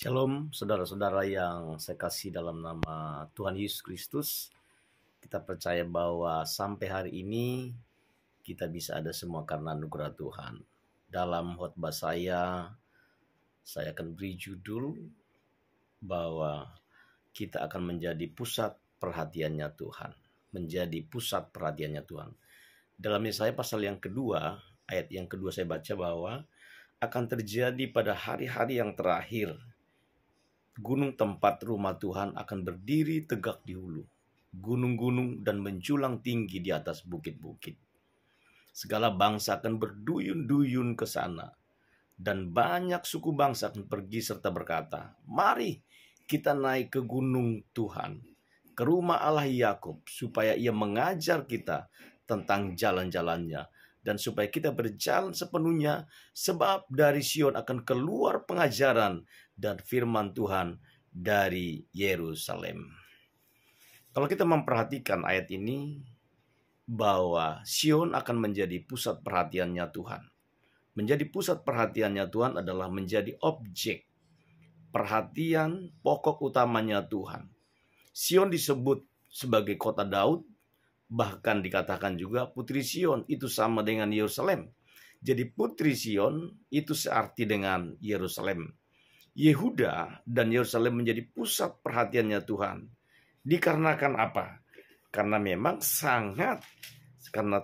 Shalom, saudara-saudara yang saya kasih dalam nama Tuhan Yesus Kristus. Kita percaya bahwa sampai hari ini kita bisa ada semua karena anugerah Tuhan. Dalam khotbah saya akan beri judul bahwa kita akan menjadi pusat perhatiannya Tuhan. Menjadi pusat perhatiannya Tuhan. Dalam Yesaya pasal yang kedua, ayat yang kedua saya baca bahwa akan terjadi pada hari-hari yang terakhir. Gunung tempat rumah Tuhan akan berdiri tegak di hulu, gunung-gunung dan menjulang tinggi di atas bukit-bukit. Segala bangsa akan berduyun-duyun ke sana, dan banyak suku bangsa akan pergi serta berkata, "Mari kita naik ke gunung Tuhan, ke rumah Allah Yakub, supaya ia mengajar kita tentang jalan-jalannya, dan supaya kita berjalan sepenuhnya, sebab dari Sion akan keluar pengajaran dan firman Tuhan dari Yerusalem." Kalau kita memperhatikan ayat ini, bahwa Sion akan menjadi pusat perhatiannya Tuhan. Menjadi pusat perhatiannya Tuhan adalah menjadi objek perhatian pokok utamanya Tuhan. Sion disebut sebagai kota Daud, bahkan dikatakan juga putri Sion itu sama dengan Yerusalem. Jadi putri Sion itu searti dengan Yerusalem. Yehuda dan Yerusalem menjadi pusat perhatiannya Tuhan. Dikarenakan apa? Karena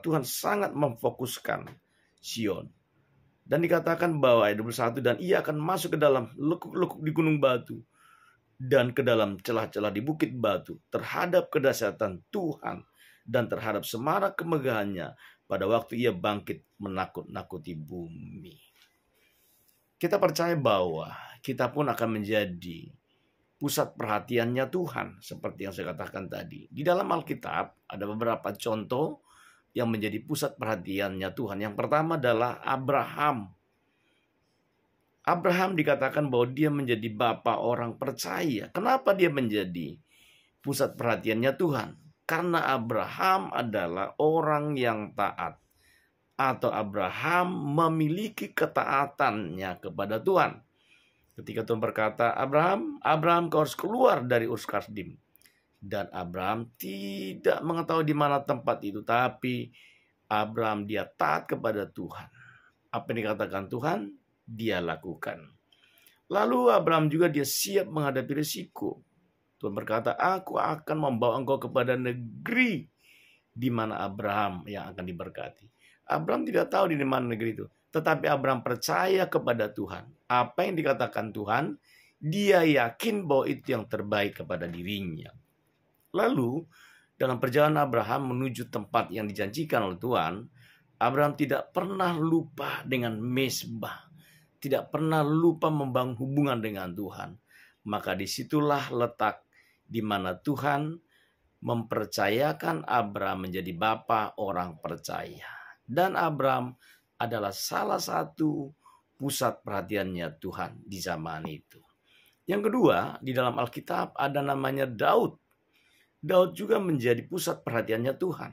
Tuhan sangat memfokuskan Sion. Dan dikatakan bahwa ayat 21, dan ia akan masuk ke dalam lekuk-lekuk di gunung batu dan ke dalam celah-celah di bukit batu terhadap kedahsyatan Tuhan dan terhadap semarak kemegahannya pada waktu ia bangkit menakut-nakuti bumi. Kita percaya bahwa kita pun akan menjadi pusat perhatiannya Tuhan, seperti yang saya katakan tadi. Di dalam Alkitab ada beberapa contoh yang menjadi pusat perhatiannya Tuhan. Yang pertama adalah Abraham. Abraham dikatakan bahwa dia menjadi bapa orang percaya. Kenapa dia menjadi pusat perhatiannya Tuhan? Karena Abraham adalah orang yang taat. Atau Abraham memiliki ketaatannya kepada Tuhan. Ketika Tuhan berkata, Abraham kau harus keluar dari Ur Kasdim. Dan Abraham tidak mengetahui di mana tempat itu. Tapi Abraham dia taat kepada Tuhan. Apa yang dikatakan Tuhan, dia lakukan. Lalu Abraham juga dia siap menghadapi risiko. Tuhan berkata, aku akan membawa engkau kepada negeri di mana Abraham yang akan diberkati. Abraham tidak tahu di mana negeri itu. Tetapi Abraham percaya kepada Tuhan. Apa yang dikatakan Tuhan, dia yakin bahwa itu yang terbaik kepada dirinya. Lalu, dalam perjalanan Abraham menuju tempat yang dijanjikan oleh Tuhan, Abraham tidak pernah lupa dengan mezbah. Tidak pernah lupa membangun hubungan dengan Tuhan. Maka disitulah letak di mana Tuhan mempercayakan Abraham menjadi bapa orang percaya. Dan Abraham adalah salah satu pusat perhatiannya Tuhan di zaman itu. Yang kedua, di dalam Alkitab ada namanya Daud. Daud juga menjadi pusat perhatiannya Tuhan.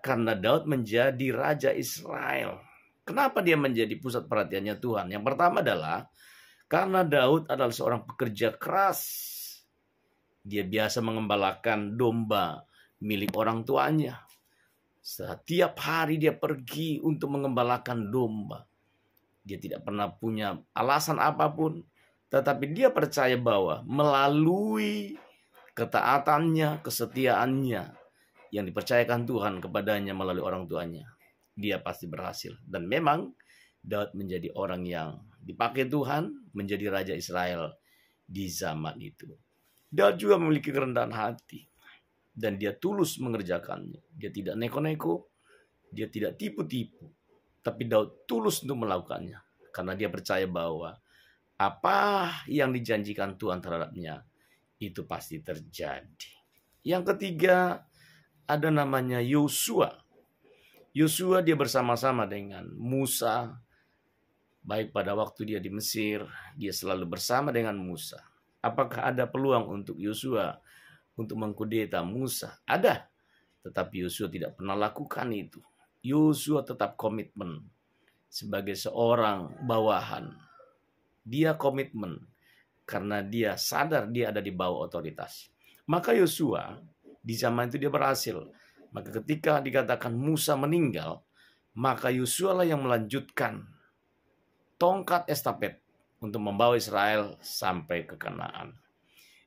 Karena Daud menjadi Raja Israel. Kenapa dia menjadi pusat perhatiannya Tuhan? Yang pertama adalah karena Daud adalah seorang pekerja keras. Dia biasa mengembalakan domba milik orang tuanya. Setiap hari dia pergi untuk mengembalakan domba. Dia tidak pernah punya alasan apapun. Tetapi dia percaya bahwa melalui ketaatannya, kesetiaannya yang dipercayakan Tuhan kepadanya melalui orang tuanya, dia pasti berhasil. Dan memang Daud menjadi orang yang dipakai Tuhan menjadi Raja Israel di zaman itu. Daud juga memiliki kerendahan hati. Dan dia tulus mengerjakannya. Dia tidak neko-neko. Dia tidak tipu-tipu. Tapi Daud tulus untuk melakukannya. Karena dia percaya bahwa apa yang dijanjikan Tuhan terhadapnya itu pasti terjadi. Yang ketiga ada namanya Yosua. Yosua dia bersama-sama dengan Musa. Baik pada waktu dia di Mesir, dia selalu bersama dengan Musa. Apakah ada peluang untuk Yosua untuk mengkudeta Musa? Ada. Tetapi Yosua tidak pernah lakukan itu. Yosua tetap komitmen sebagai seorang bawahan. Dia komitmen karena dia sadar dia ada di bawah otoritas. Maka Yosua di zaman itu dia berhasil. Maka ketika dikatakan Musa meninggal, maka Yosua lah yang melanjutkan tongkat estafet untuk membawa Israel sampai ke Kanaan.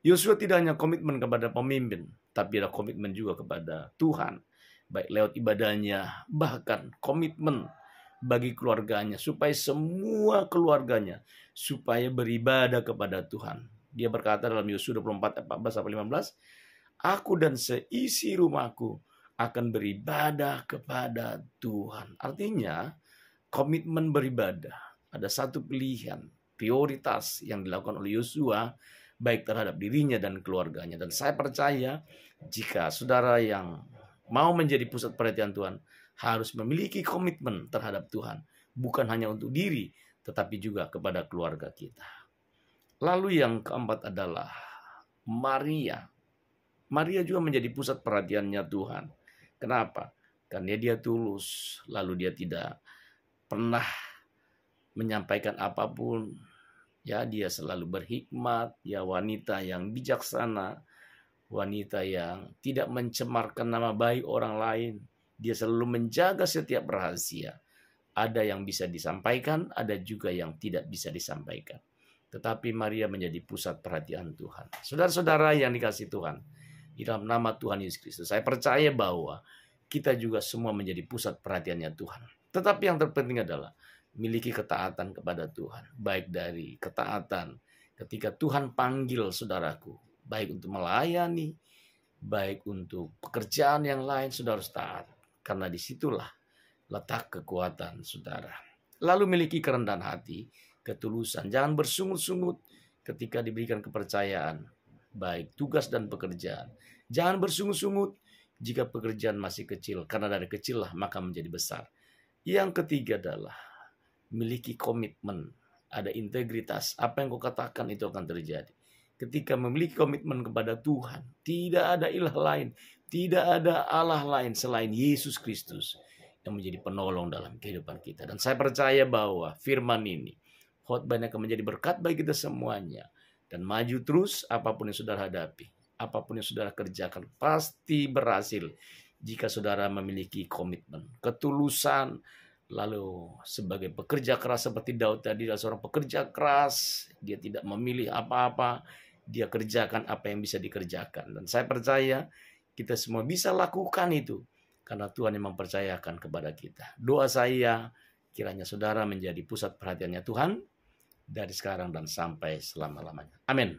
Yosua tidak hanya komitmen kepada pemimpin, tapi ada komitmen juga kepada Tuhan. Baik lewat ibadahnya, bahkan komitmen bagi keluarganya, supaya semua keluarganya, supaya beribadah kepada Tuhan. Dia berkata dalam Yosua 24, 14-15, aku dan seisi rumahku akan beribadah kepada Tuhan. Artinya, komitmen beribadah. Ada satu pilihan, prioritas yang dilakukan oleh Yosua, baik terhadap dirinya dan keluarganya. Dan saya percaya, jika saudara yang mau menjadi pusat perhatian Tuhan, harus memiliki komitmen terhadap Tuhan. Bukan hanya untuk diri, tetapi juga kepada keluarga kita. Lalu yang keempat adalah Maria. Maria juga menjadi pusat perhatiannya Tuhan. Kenapa? Karena dia tulus, lalu dia tidak pernah menyampaikan apapun. Ya, dia selalu berhikmat, ya wanita yang bijaksana, wanita yang tidak mencemarkan nama baik orang lain. Dia selalu menjaga setiap rahasia. Ada yang bisa disampaikan, ada juga yang tidak bisa disampaikan. Tetapi Maria menjadi pusat perhatian Tuhan. Saudara-saudara yang dikasihi Tuhan, di dalam nama Tuhan Yesus Kristus, saya percaya bahwa kita juga semua menjadi pusat perhatiannya Tuhan. Tetapi yang terpenting adalah miliki ketaatan kepada Tuhan. Baik dari ketaatan ketika Tuhan panggil saudaraku, baik untuk melayani, baik untuk pekerjaan yang lain, saudara harus taat. Karena disitulah letak kekuatan saudara. Lalu miliki kerendahan hati, ketulusan. Jangan bersungut-sungut ketika diberikan kepercayaan, baik tugas dan pekerjaan. Jangan bersungut-sungut jika pekerjaan masih kecil, karena dari kecil lah maka menjadi besar. Yang ketiga adalah miliki komitmen, ada integritas. Apa yang kau katakan itu akan terjadi. Ketika memiliki komitmen kepada Tuhan, tidak ada ilah lain, tidak ada Allah lain selain Yesus Kristus yang menjadi penolong dalam kehidupan kita. Dan saya percaya bahwa firman ini, khotbah ini akan menjadi berkat bagi kita semuanya. Dan maju terus apapun yang saudara hadapi, apapun yang saudara kerjakan, pasti berhasil jika saudara memiliki komitmen, ketulusan. Lalu sebagai pekerja keras seperti Daud tadi, adalah seorang pekerja keras, dia tidak memilih apa-apa, dia kerjakan apa yang bisa dikerjakan. Dan saya percaya kita semua bisa lakukan itu, karena Tuhan yang mempercayakan kepada kita. Doa saya, kiranya saudara menjadi pusat perhatiannya Tuhan, dari sekarang dan sampai selama-lamanya. Amin.